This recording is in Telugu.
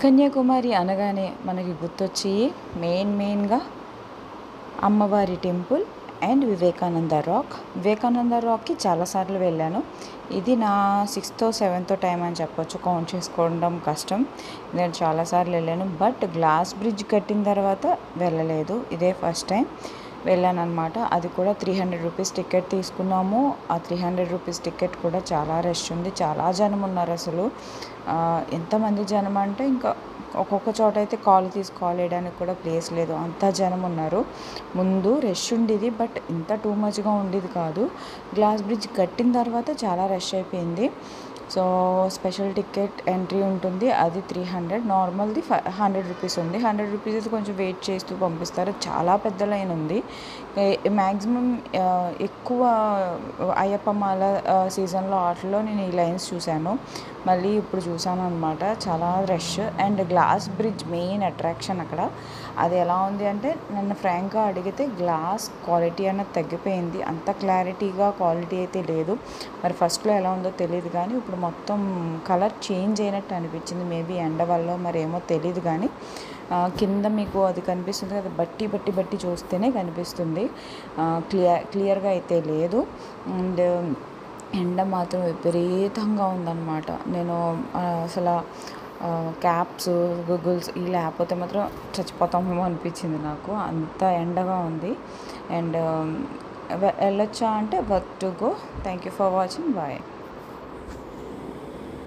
కన్యాకుమారి అనగానే మనకి గుర్తొచ్చి మెయిన్గా అమ్మవారి టెంపుల్ అండ్ వివేకానంద రాక్కి చాలాసార్లు వెళ్ళాను. ఇది నా 6th or 7th టైం అని చెప్పొచ్చు, కౌంట్ చేసుకోవడం కష్టం. నేను చాలాసార్లు వెళ్ళాను, బట్ గ్లాస్ బ్రిడ్జ్ కట్టిన తర్వాత వెళ్ళలేదు. ఇదే ఫస్ట్ టైం వెళ్ళాను అనమాట. అది కూడా 300 రూపీస్ టికెట్ తీసుకున్నాము. ఆ 300 రూపీస్ టికెట్ కూడా చాలా రష్ ఉంది, చాలా జనం ఉన్నారు. అసలు ఎంతమంది జనం అంటే ఇంకా ఒక్కొక్క చోట అయితే కాలు వేయడానికి కూడా ప్లేస్ లేదు, అంత జనం ఉన్నారు. ముందు రష్ ఉండేది, బట్ ఇంత టూ మచ్గా ఉండేది కాదు. గ్లాస్ బ్రిడ్జ్ కట్టిన తర్వాత చాలా రష్ అయిపోయింది. సో స్పెషల్ టికెట్ ఎంట్రీ ఉంటుంది, అది 300. నార్మల్ది 100 రూపీస్ ఉంది. 100 రూపీస్ అయితే కొంచెం వెయిట్ చేస్తూ పంపిస్తారు. చాలా పెద్ద లైన్ ఉంది. మ్యాక్సిమం ఎక్కువ అయ్యప్ప మాల సీజన్లో వాటిలో నేను ఈ లైన్స్ చూశాను, మళ్ళీ ఇప్పుడు చూసాను అనమాట. చాలా rush. And glass bridge main attraction అక్కడ. అది ఎలా ఉంది అంటే, నన్ను ఫ్రాంక్గా అడిగితే గ్లాస్ క్వాలిటీ అన్నది తగ్గిపోయింది, అంత క్లారిటీగా క్వాలిటీ అయితే లేదు. మరి ఫస్ట్లో ఎలా ఉందో తెలియదు, కానీ ఇప్పుడు మొత్తం కలర్ చేంజ్ అయినట్టు అనిపించింది. మేబీ ఎండ వల్ల మరి ఏమో తెలియదు, కానీ కింద మీకు అది కనిపిస్తుంది కదా, బట్టి చూస్తేనే కనిపిస్తుంది, క్లియర్గా అయితే లేదు. అండ్ ఎండ మాత్రం విపరీతంగా ఉందన్నమాట. నేను అసలు క్యాప్స్ గూగుల్స్ ఇవి లేకపోతే మాత్రం చచ్చిపోతామేమో అనిపించింది నాకు, అంత ఎండగా ఉంది. అండ్ వెళ్ళొచ్చా అంటే worth to go. Thank you for watching. Bye.